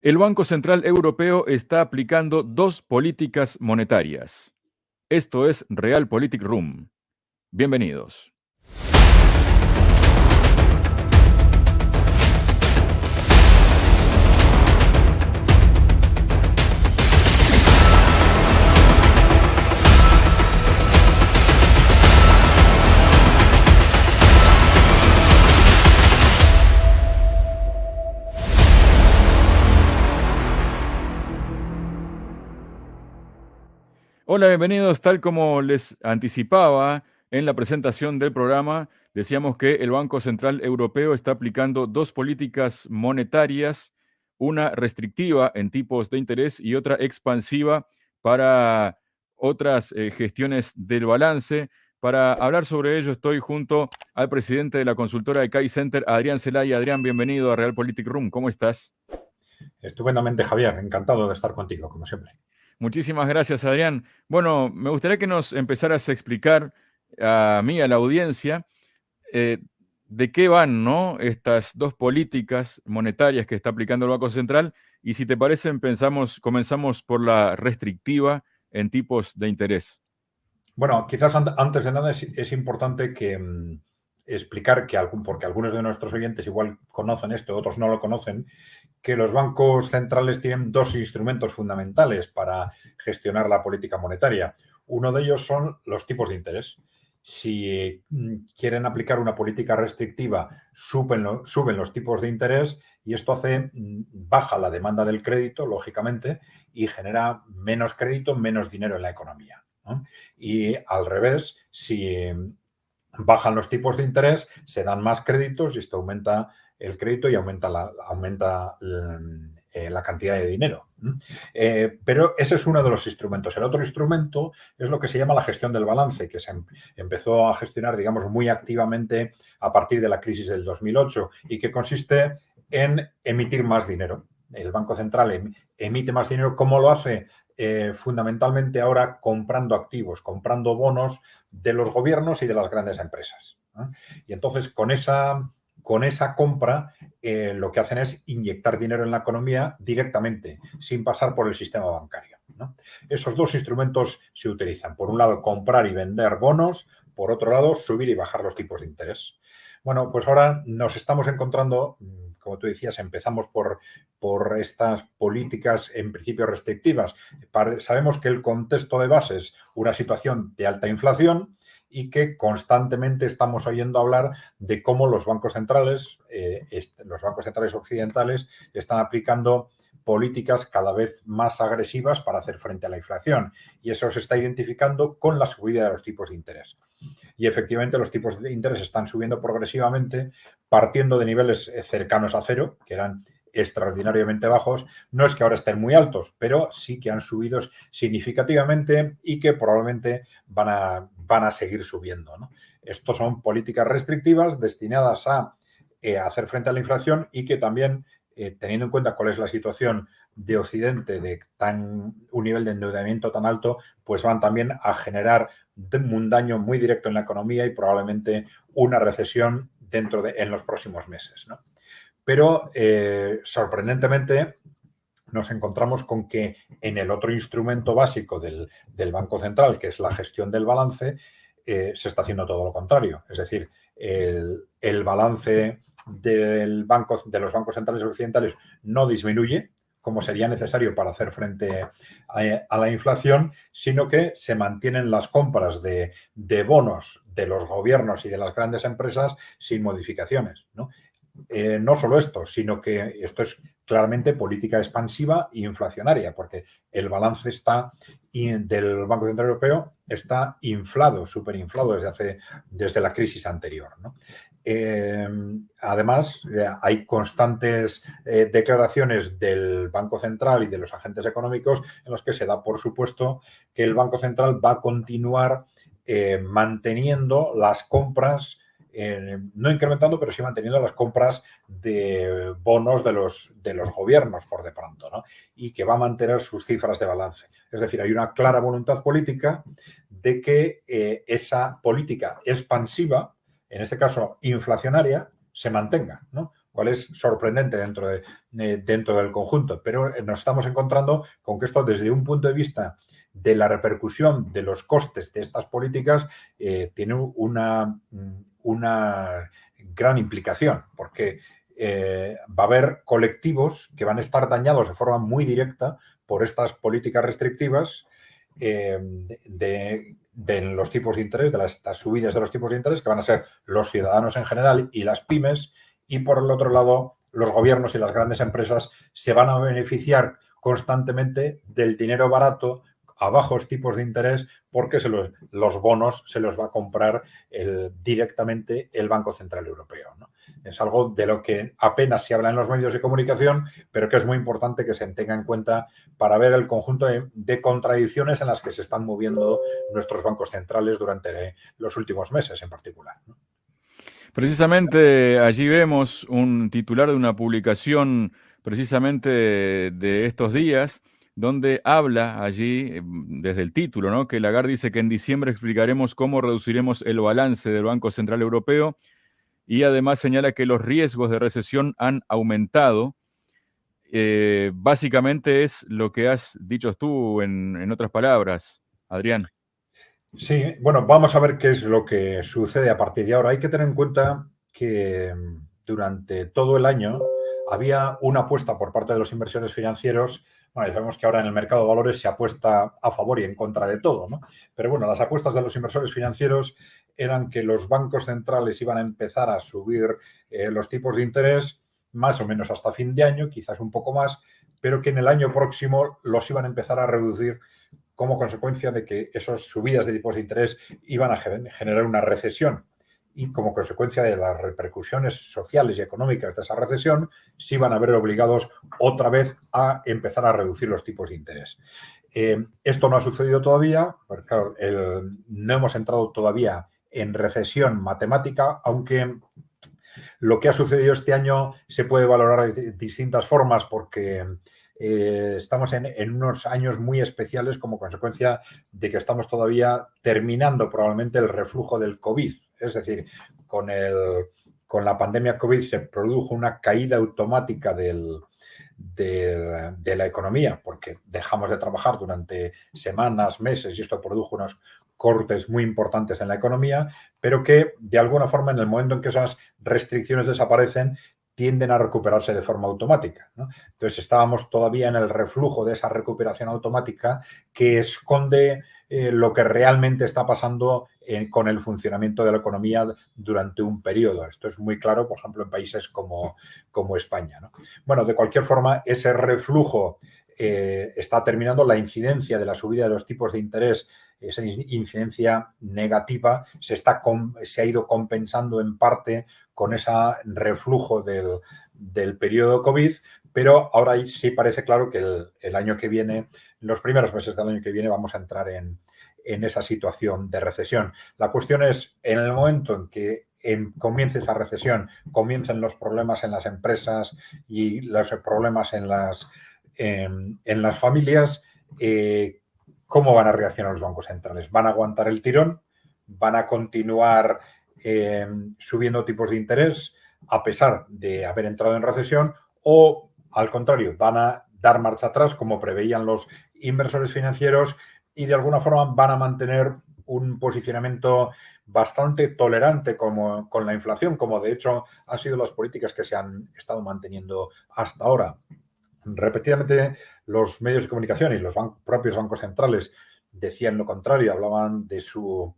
El Banco Central Europeo está aplicando dos políticas monetarias. Esto es Realpolitik Room. Bienvenidos. Hola, bienvenidos. Tal como les anticipaba en la presentación del programa, decíamos que el Banco Central Europeo está aplicando dos políticas monetarias, una restrictiva en tipos de interés y otra expansiva para otras gestiones del balance. Para hablar sobre ello estoy junto al presidente de la consultora de CAI Center, Adrián Celaya. Adrián, bienvenido a Realpolitik Room. ¿Cómo estás? Estupendamente, Javier. Encantado de estar contigo, como siempre. Muchísimas gracias, Adrián. Bueno, me gustaría que nos empezaras a explicar a mí, a la audiencia, eh, de qué van, ¿no?, estas dos políticas monetarias que está aplicando el Banco Central y si te parece, comenzamos por la restrictiva en tipos de interés. Bueno, quizás antes de nada es importante que explicar porque algunos de nuestros oyentes igual conocen esto, otros no lo conocen, que los bancos centrales tienen dos instrumentos fundamentales para gestionar la política monetaria. Uno de ellos son los tipos de interés. Si quieren aplicar una política restrictiva, suben los tipos de interés y esto baja la demanda del crédito, lógicamente, y genera menos crédito, menos dinero en la economía, ¿no? Y al revés, si bajan los tipos de interés, se dan más créditos y esto aumenta el crédito y aumenta la cantidad de dinero. Pero ese es uno de los instrumentos. El otro instrumento es lo que se llama la gestión del balance, que se empezó a gestionar, digamos, muy activamente a partir de la crisis del 2008 y que consiste en emitir más dinero. El Banco Central emite más dinero. ¿Cómo lo hace? Fundamentalmente ahora comprando activos, comprando bonos de los gobiernos y de las grandes empresas, ¿no? Y entonces con esa compra lo que hacen es inyectar dinero en la economía directamente, sin pasar por el sistema bancario, ¿no? Esos dos instrumentos se utilizan. Por un lado, comprar y vender bonos. Por otro lado, subir y bajar los tipos de interés. Bueno, pues ahora nos estamos encontrando, como tú decías, empezamos por estas políticas en principio restrictivas. Sabemos que el contexto de base es una situación de alta inflación y que constantemente estamos oyendo hablar de cómo los bancos centrales occidentales están aplicando políticas cada vez más agresivas para hacer frente a la inflación. Y eso se está identificando con la subida de los tipos de interés. Y efectivamente los tipos de interés están subiendo progresivamente, partiendo de niveles cercanos a cero, que eran extraordinariamente bajos. No es que ahora estén muy altos, pero sí que han subido significativamente y que probablemente van a seguir subiendo, ¿no? Estos son políticas restrictivas destinadas a hacer frente a la inflación y que también, teniendo en cuenta cuál es la situación de Occidente, de un nivel de endeudamiento tan alto, pues van también a generar un daño muy directo en la economía y probablemente una recesión en los próximos meses, ¿no? Pero sorprendentemente nos encontramos con que en el otro instrumento básico del Banco Central, que es la gestión del balance, se está haciendo todo lo contrario. Es decir, el balance de los bancos centrales occidentales no disminuye, como sería necesario para hacer frente a la inflación, sino que se mantienen las compras de bonos de los gobiernos y de las grandes empresas sin modificaciones, ¿no? No solo esto, sino que esto es claramente política expansiva e inflacionaria, porque el balance del Banco Central Europeo está inflado, superinflado desde la crisis anterior, ¿no? Además, hay constantes declaraciones del Banco Central y de los agentes económicos en los que se da por supuesto que el Banco Central va a continuar manteniendo las compras, no incrementando, pero sí manteniendo las compras de bonos de los gobiernos por de pronto, ¿no? Y que va a mantener sus cifras de balance. Es decir, hay una clara voluntad política de que esa política expansiva, en este caso inflacionaria, se mantenga, ¿no? cual es sorprendente dentro del conjunto. Pero nos estamos encontrando con que esto, desde un punto de vista de la repercusión de los costes de estas políticas, tiene una gran implicación, porque va a haber colectivos que van a estar dañados de forma muy directa por estas políticas restrictivas de los tipos de interés, de las subidas de los tipos de interés, que van a ser los ciudadanos en general y las pymes, y por el otro lado, los gobiernos y las grandes empresas se van a beneficiar constantemente del dinero barato a bajos tipos de interés, porque los bonos se los va a comprar directamente el Banco Central Europeo, ¿no? Es algo de lo que apenas se habla en los medios de comunicación, pero que es muy importante que se tenga en cuenta para ver el conjunto de contradicciones en las que se están moviendo nuestros bancos centrales durante los últimos meses en particular, ¿no? Precisamente allí vemos un titular de una publicación precisamente de estos días, donde habla allí, desde el título, ¿no?, que Lagarde dice que en diciembre explicaremos cómo reduciremos el balance del Banco Central Europeo, y además señala que los riesgos de recesión han aumentado. Básicamente es lo que has dicho tú en otras palabras, Adrián. Sí, bueno, vamos a ver qué es lo que sucede a partir de ahora. Hay que tener en cuenta que durante todo el año había una apuesta por parte de los inversores financieros. Bueno, ya sabemos que ahora en el mercado de valores se apuesta a favor y en contra de todo, ¿no? Pero bueno, las apuestas de los inversores financieros eran que los bancos centrales iban a empezar a subir los tipos de interés más o menos hasta fin de año, quizás un poco más, pero que en el año próximo los iban a empezar a reducir como consecuencia de que esas subidas de tipos de interés iban a generar una recesión, y como consecuencia de las repercusiones sociales y económicas de esa recesión, se iban a ver obligados otra vez a empezar a reducir los tipos de interés. Esto no ha sucedido todavía, porque claro, no hemos entrado todavía en recesión matemática, aunque lo que ha sucedido este año se puede valorar de distintas formas, porque estamos en unos años muy especiales como consecuencia de que estamos todavía terminando probablemente el reflujo del COVID. Es decir, con la pandemia COVID se produjo una caída automática de la economía, porque dejamos de trabajar durante semanas, meses, y esto produjo unos cortes muy importantes en la economía, pero que de alguna forma en el momento en que esas restricciones desaparecen tienden a recuperarse de forma automática, ¿no? Entonces estábamos todavía en el reflujo de esa recuperación automática que esconde lo que realmente está pasando con el funcionamiento de la economía durante un periodo. Esto es muy claro, por ejemplo, en países como España, ¿no? Bueno, de cualquier forma, ese reflujo está terminando. La incidencia de la subida de los tipos de interés, esa incidencia negativa, se ha ido compensando en parte con ese reflujo del periodo COVID, pero ahora sí parece claro que el año que viene, los primeros meses del año que viene, vamos a entrar en esa situación de recesión. La cuestión es, en el momento en que comience esa recesión, comiencen los problemas en las empresas y los problemas en las familias, ¿cómo van a reaccionar los bancos centrales? ¿Van a aguantar el tirón? ¿Van a continuar subiendo tipos de interés a pesar de haber entrado en recesión? ¿O, al contrario, van a dar marcha atrás, como preveían los inversores financieros, y de alguna forma van a mantener un posicionamiento bastante tolerante con la inflación, como de hecho han sido las políticas que se han estado manteniendo hasta ahora? Repetidamente los medios de comunicación y los propios bancos centrales decían lo contrario, hablaban de su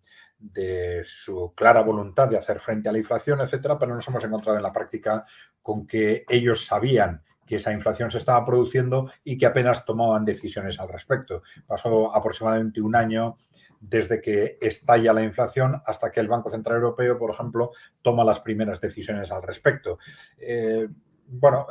clara voluntad de hacer frente a la inflación, etcétera, pero nos hemos encontrado en la práctica con que ellos sabían que esa inflación se estaba produciendo y que apenas tomaban decisiones al respecto. Pasó aproximadamente un año desde que estalla la inflación hasta que el Banco Central Europeo, por ejemplo, toma las primeras decisiones al respecto. Bueno,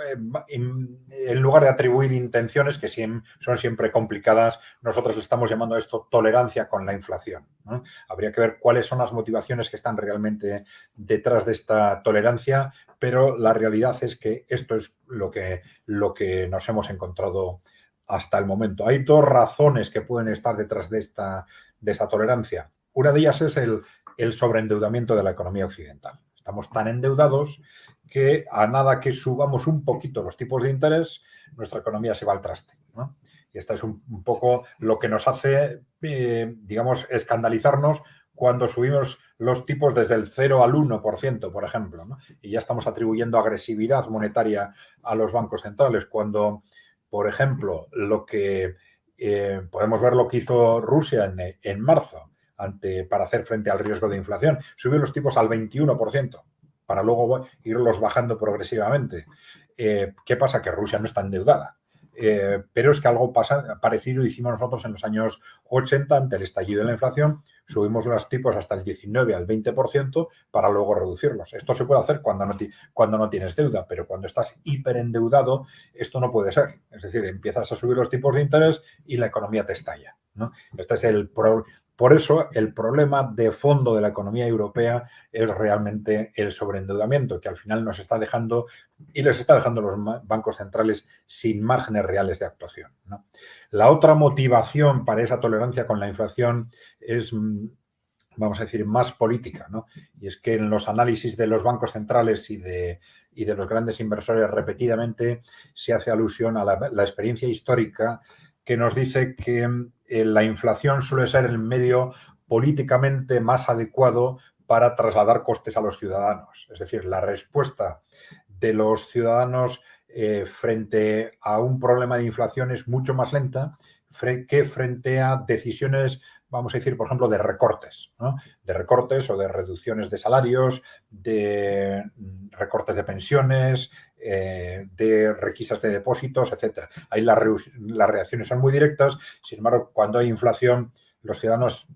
en lugar de atribuir intenciones que son siempre complicadas, nosotros le estamos llamando a esto tolerancia con la inflación, ¿no? Habría que ver cuáles son las motivaciones que están realmente detrás de esta tolerancia, pero la realidad es que esto es lo que nos hemos encontrado hasta el momento. Hay dos razones que pueden estar detrás de esta tolerancia. Una de ellas es el sobreendeudamiento de la economía occidental. Estamos tan endeudados que a nada que subamos un poquito los tipos de interés, nuestra economía se va al traste, ¿no? Y esto es un poco lo que nos hace, digamos, escandalizarnos cuando subimos los tipos desde el 0 al 1%, por ejemplo, ¿no? Y ya estamos atribuyendo agresividad monetaria a los bancos centrales, cuando, por ejemplo, podemos ver lo que hizo Rusia en marzo para hacer frente al riesgo de inflación. Subió los tipos al 21%, para luego irlos bajando progresivamente. ¿Qué pasa? Que Rusia no está endeudada. Pero es que algo parecido hicimos nosotros en los años 80 ante el estallido de la inflación. Subimos los tipos hasta el 19 al 20% para luego reducirlos. Esto se puede hacer cuando no tienes deuda, pero cuando estás hiperendeudado, esto no puede ser. Es decir, empiezas a subir los tipos de interés y la economía te estalla, ¿no? Este es por eso el problema de fondo de la economía europea es realmente el sobreendeudamiento, que al final nos está dejando y les está dejando a los bancos centrales sin márgenes reales de actuación, ¿no? La otra motivación para esa tolerancia con la inflación es, vamos a decir, más política, ¿no? Y es que en los análisis de los bancos centrales y de los grandes inversores repetidamente se hace alusión a la experiencia histórica que nos dice que la inflación suele ser el medio políticamente más adecuado para trasladar costes a los ciudadanos. Es decir, la respuesta de los ciudadanos frente a un problema de inflación es mucho más lenta que frente a decisiones, vamos a decir, por ejemplo, de recortes, ¿no? De recortes o de reducciones de salarios, de recortes de pensiones, de requisas de depósitos, etcétera. Ahí las reacciones son muy directas. Sin embargo, cuando hay inflación, los ciudadanos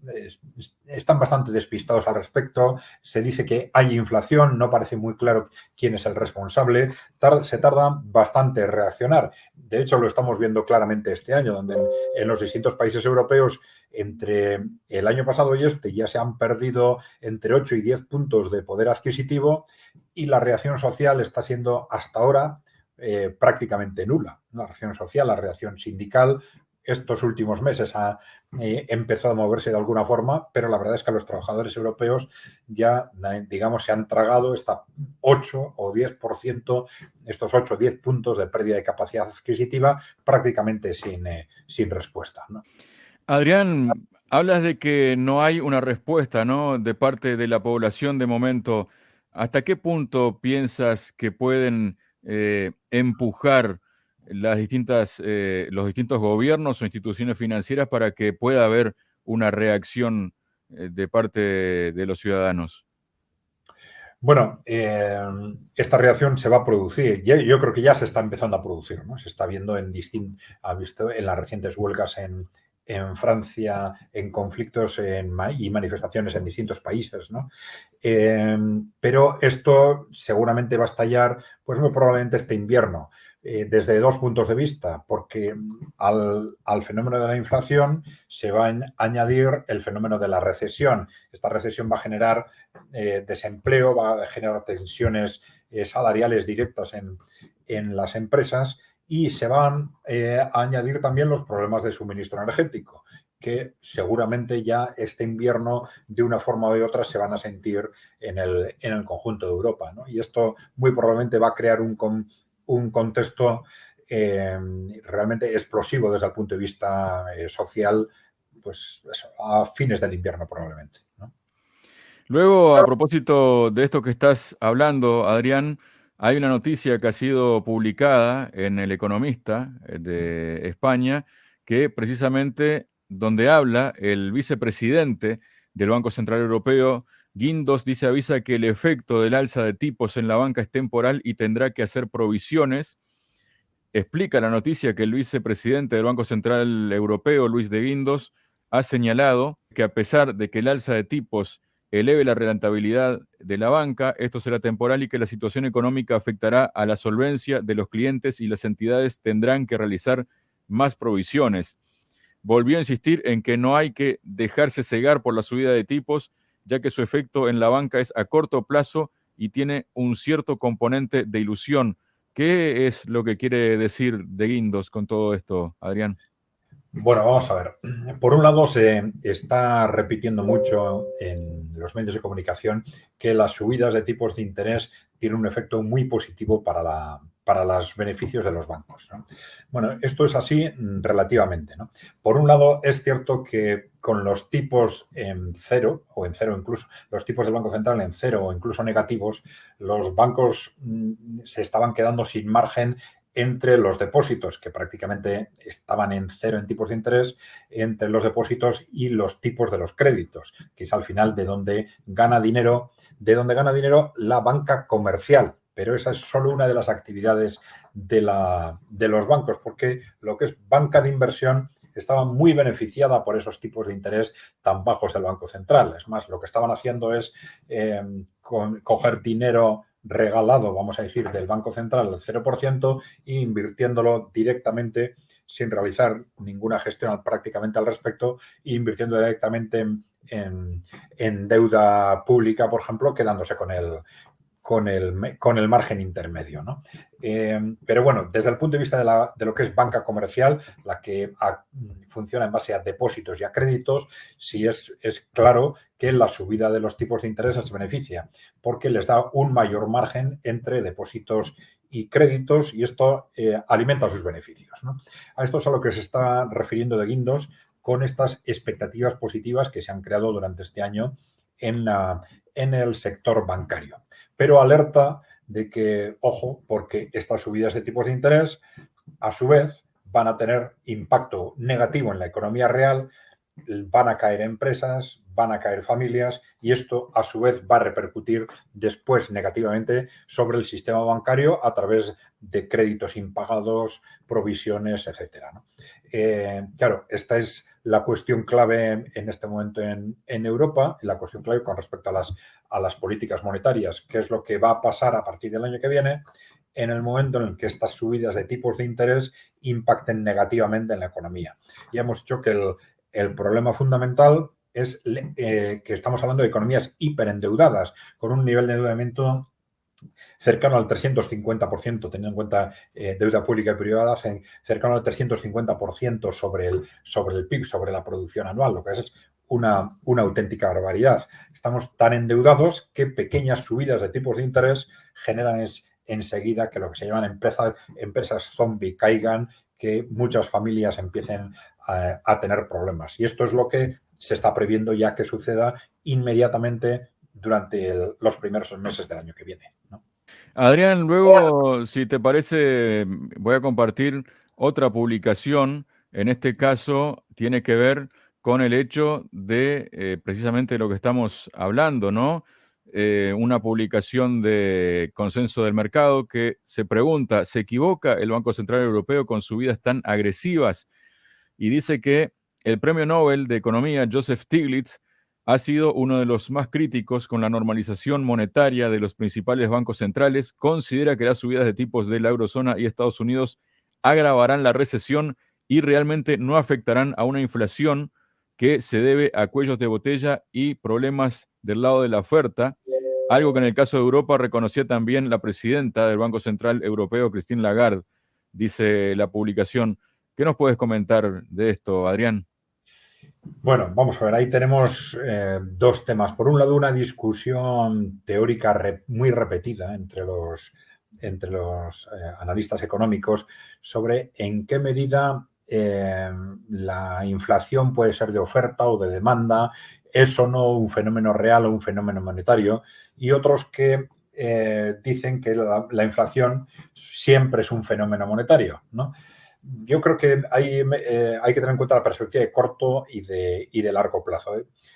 están bastante despistados al respecto. Se dice que hay inflación, no parece muy claro quién es el responsable. Se tarda bastante en reaccionar. De hecho, lo estamos viendo claramente este año, donde en los distintos países europeos, entre el año pasado y este, ya se han perdido entre 8 y 10 puntos de poder adquisitivo y la reacción social está siendo hasta ahora prácticamente nula. La reacción social, la reacción sindical, estos últimos meses ha empezado a moverse de alguna forma, pero la verdad es que los trabajadores europeos ya, digamos, se han tragado esta 8 o 10%, estos 8 o 10 puntos de pérdida de capacidad adquisitiva prácticamente sin respuesta, ¿no? Adrián, hablas de que no hay una respuesta, ¿no?, de parte de la población de momento. ¿Hasta qué punto piensas que pueden empujar los distintos gobiernos o instituciones financieras para que pueda haber una reacción de parte de los ciudadanos? Bueno, esta reacción se va a producir. Yo creo que ya se está empezando a producir, ¿no? Se está viendo ha visto en las recientes huelgas en Francia, en conflictos y manifestaciones en distintos países, ¿no? Pero esto seguramente va a estallar, pues muy probablemente este invierno, desde dos puntos de vista, porque al fenómeno de la inflación se va a añadir el fenómeno de la recesión. Esta recesión va a generar desempleo, va a generar tensiones salariales directas en las empresas y se van a añadir también los problemas de suministro energético, que seguramente ya este invierno de una forma u otra se van a sentir en el conjunto de Europa, ¿no? Y esto muy probablemente va a crear un contexto realmente explosivo desde el punto de vista social, pues eso, a fines del invierno probablemente, ¿no? Luego, a propósito de esto que estás hablando, Adrián, hay una noticia que ha sido publicada en El Economista de España, que precisamente donde habla el vicepresidente del Banco Central Europeo, Guindos, avisa que el efecto del alza de tipos en la banca es temporal y tendrá que hacer provisiones. Explica la noticia que el vicepresidente del Banco Central Europeo, Luis de Guindos, ha señalado que a pesar de que el alza de tipos eleve la rentabilidad de la banca, esto será temporal y que la situación económica afectará a la solvencia de los clientes y las entidades tendrán que realizar más provisiones. Volvió a insistir en que no hay que dejarse cegar por la subida de tipos, ya que su efecto en la banca es a corto plazo y tiene un cierto componente de ilusión. ¿Qué es lo que quiere decir de Guindos con todo esto, Adrián? Bueno, vamos a ver. Por un lado, se está repitiendo mucho en los medios de comunicación que las subidas de tipos de interés tienen un efecto muy positivo para los beneficios de los bancos, ¿no? Bueno, esto es así relativamente, ¿no? Por un lado, es cierto que con los tipos en cero, o en cero incluso, los tipos del Banco Central en cero o incluso negativos, los bancos se estaban quedando sin margen entre los depósitos, que prácticamente estaban en cero en tipos de interés, entre los depósitos y los tipos de los créditos, que es al final de donde gana dinero la banca comercial. Pero esa es solo una de las actividades de los bancos, porque lo que es banca de inversión estaba muy beneficiada por esos tipos de interés tan bajos del Banco Central. Es más, lo que estaban haciendo es coger dinero regalado, vamos a decir, del Banco Central al 0% e invirtiéndolo directamente sin realizar ninguna gestión prácticamente al respecto e invirtiendo directamente en deuda pública, por ejemplo, quedándose con el margen intermedio, ¿no? Pero bueno, desde el punto de vista de lo que es banca comercial, la que funciona en base a depósitos y a créditos, sí es claro que la subida de los tipos de interés les beneficia, porque les da un mayor margen entre depósitos y créditos y esto alimenta sus beneficios, ¿no? A esto es a lo que se está refiriendo de Guindos con estas expectativas positivas que se han creado durante este año en el sector bancario. Pero alerta de que, ojo, porque estas subidas de tipos de interés, a su vez, van a tener impacto negativo en la economía real, van a caer empresas, van a caer familias y esto a su vez va a repercutir después negativamente sobre el sistema bancario a través de créditos impagados, provisiones, etcétera, ¿no? Claro, esta es la cuestión clave en este momento en Europa, la cuestión clave con respecto a las políticas monetarias, qué es lo que va a pasar a partir del año que viene en el momento en el que estas subidas de tipos de interés impacten negativamente en la economía. Ya hemos dicho que el problema fundamental es que estamos hablando de economías hiperendeudadas, con un nivel de endeudamiento cercano al 350%, teniendo en cuenta deuda pública y privada, cercano al 350% sobre el PIB, sobre la producción anual, lo que es una auténtica barbaridad. Estamos tan endeudados que pequeñas subidas de tipos de interés generan enseguida que lo que se llaman empresas zombie caigan, que muchas familias empiecen a tener problemas. Y esto es lo que se está previendo ya que suceda inmediatamente durante los primeros meses del año que viene, ¿no? Adrián, luego, si te parece, voy a compartir otra publicación. En este caso, tiene que ver con el hecho de precisamente lo que estamos hablando, ¿no? Una publicación de Consenso del Mercado que se pregunta, ¿se equivoca el Banco Central Europeo con subidas tan agresivas? Y dice que el premio Nobel de Economía, Joseph Stiglitz, ha sido uno de los más críticos con la normalización monetaria de los principales bancos centrales. Considera que las subidas de tipos de la eurozona y Estados Unidos agravarán la recesión y realmente no afectarán a una inflación que se debe a cuellos de botella y problemas del lado de la oferta, algo que en el caso de Europa reconocía también la presidenta del Banco Central Europeo, Christine Lagarde, dice la publicación. ¿Qué nos puedes comentar de esto, Adrián? Bueno, vamos a ver, ahí tenemos dos temas. Por un lado, una discusión teórica muy repetida entre los analistas económicos sobre en qué medida la inflación puede ser de oferta o de demanda, es o no un fenómeno real o un fenómeno monetario, y otros que dicen que la inflación siempre es un fenómeno monetario, ¿no? Yo creo que hay que tener en cuenta la perspectiva de corto y de largo plazo.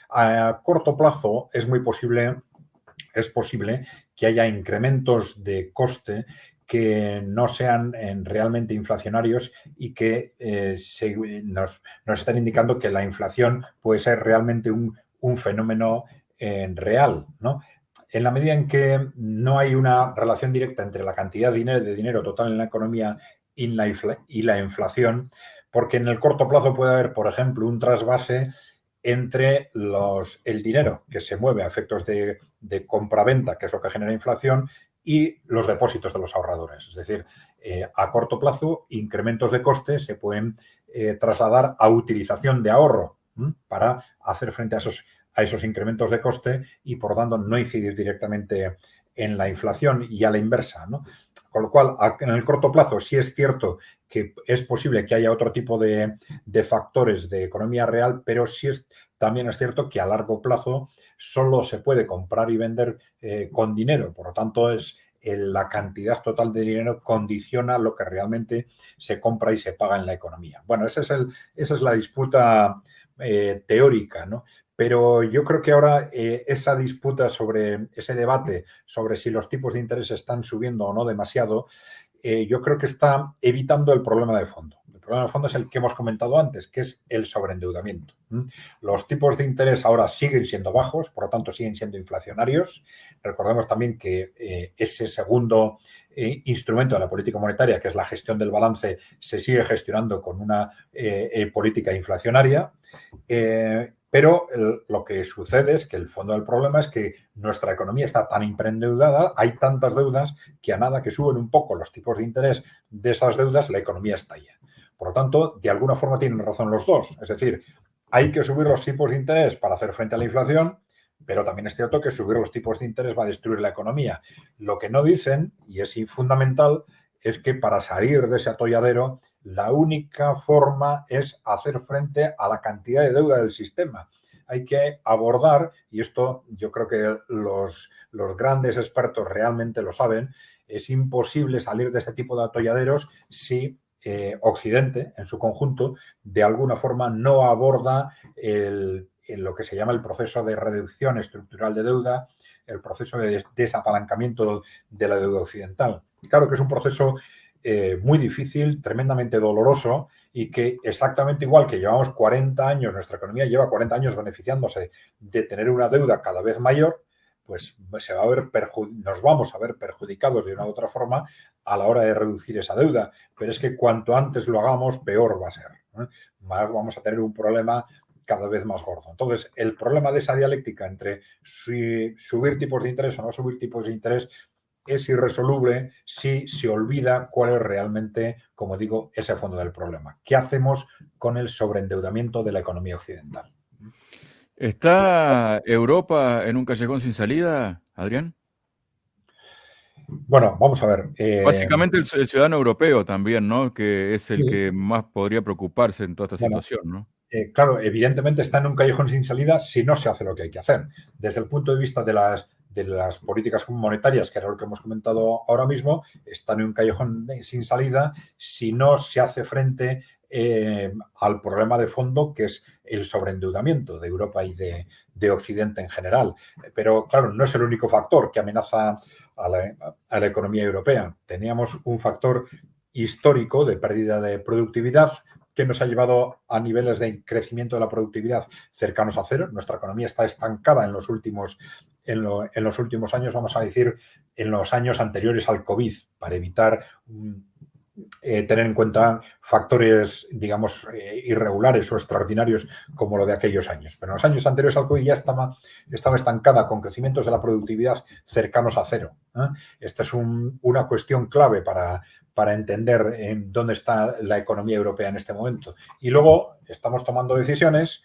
A corto plazo es posible que haya incrementos de coste que no sean realmente inflacionarios y que nos están indicando que la inflación puede ser realmente un fenómeno real, ¿no? En la medida en que no hay una relación directa entre la cantidad de dinero total en la economía y la inflación, porque en el corto plazo puede haber, por ejemplo, un trasvase entre el dinero que se mueve a efectos de compra-venta, que es lo que genera inflación, y los depósitos de los ahorradores. Es decir, a corto plazo, incrementos de costes se pueden trasladar a utilización de ahorro para hacer frente a esos incrementos de coste y, por tanto, no incidir directamente en la inflación y a la inversa, ¿no? Con lo cual, en el corto plazo sí es cierto que es posible que haya otro tipo de factores de economía real, pero también es cierto que a largo plazo solo se puede comprar y vender con dinero. Por lo tanto, la cantidad total de dinero condiciona lo que realmente se compra y se paga en la economía. Bueno, esa es la disputa teórica, ¿no? Pero yo creo que ahora esa disputa sobre ese debate sobre si los tipos de interés están subiendo o no demasiado, yo creo que está evitando el problema de fondo. El problema de fondo es el que hemos comentado antes, que es el sobreendeudamiento. Los tipos de interés ahora siguen siendo bajos, por lo tanto siguen siendo inflacionarios. Recordemos también que ese segundo instrumento de la política monetaria, que es la gestión del balance, se sigue gestionando con una política inflacionaria. Pero lo que sucede es que el fondo del problema es que nuestra economía está tan hiperendeudada, hay tantas deudas, que a nada que suben un poco los tipos de interés de esas deudas, la economía estalla. Por lo tanto, de alguna forma tienen razón los dos. Es decir, hay que subir los tipos de interés para hacer frente a la inflación, pero también es cierto que subir los tipos de interés va a destruir la economía. Lo que no dicen, y es fundamental, es que para salir de ese atolladero, la única forma es hacer frente a la cantidad de deuda del sistema. Hay que abordar, y esto yo creo que los grandes expertos realmente lo saben, es imposible salir de este tipo de atolladeros si Occidente, en su conjunto, de alguna forma no aborda lo que se llama el proceso de reducción estructural de deuda, el proceso de desapalancamiento de la deuda occidental. Claro que es un proceso muy difícil, tremendamente doloroso y que exactamente igual que llevamos 40 años, nuestra economía lleva 40 años beneficiándose de tener una deuda cada vez mayor, pues nos vamos a ver perjudicados de una u otra forma a la hora de reducir esa deuda. Pero es que cuanto antes lo hagamos, peor va a ser, ¿eh? Vamos a tener un problema cada vez más gordo. Entonces, el problema de esa dialéctica entre subir tipos de interés o no subir tipos de interés es irresoluble si se olvida cuál es realmente, como digo, ese fondo del problema. ¿Qué hacemos con el sobreendeudamiento de la economía occidental? ¿Está Europa en un callejón sin salida, Adrián? Bueno, vamos a ver. Básicamente el ciudadano europeo también, ¿no? Que es el que más podría preocuparse en toda esta situación, ¿no? Claro, evidentemente está en un callejón sin salida si no se hace lo que hay que hacer. Desde el punto de vista de las políticas monetarias, que era lo que hemos comentado ahora mismo, están en un callejón sin salida si no se hace frente al problema de fondo, que es el sobreendeudamiento de Europa y de Occidente en general. Pero claro, no es el único factor que amenaza a la economía europea. Teníamos un factor histórico de pérdida de productividad que nos ha llevado a niveles de crecimiento de la productividad cercanos a cero. Nuestra economía está estancada en los últimos años, vamos a decir, en los años anteriores al COVID, para evitar tener en cuenta factores, digamos, irregulares o extraordinarios como lo de aquellos años. Pero en los años anteriores al COVID ya estaba estancada con crecimientos de la productividad cercanos a cero. Esta es una cuestión clave para entender en dónde está la economía europea en este momento. Y luego estamos tomando decisiones,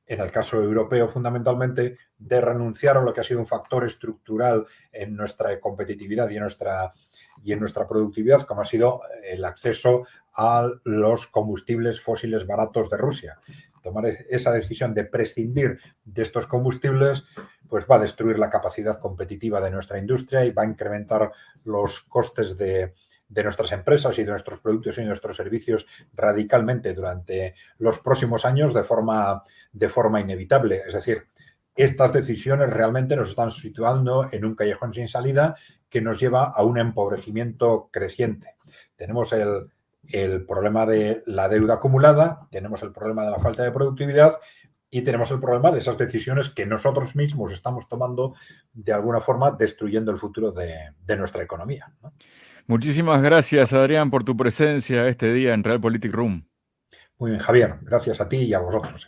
en el caso europeo fundamentalmente, de renunciar a lo que ha sido un factor estructural en nuestra competitividad y en nuestra productividad, como ha sido el acceso a los combustibles fósiles baratos de Rusia. Tomar esa decisión de prescindir de estos combustibles pues va a destruir la capacidad competitiva de nuestra industria y va a incrementar los costes de nuestras empresas y de nuestros productos y de nuestros servicios radicalmente durante los próximos años de forma inevitable. Es decir, estas decisiones realmente nos están situando en un callejón sin salida que nos lleva a un empobrecimiento creciente. Tenemos el problema de la deuda acumulada, tenemos el problema de la falta de productividad y tenemos el problema de esas decisiones que nosotros mismos estamos tomando, de alguna forma destruyendo el futuro de nuestra economía, ¿no? Muchísimas gracias, Adrián, por tu presencia este día en Realpolitik Room. Muy bien, Javier. Gracias a ti y a vosotros.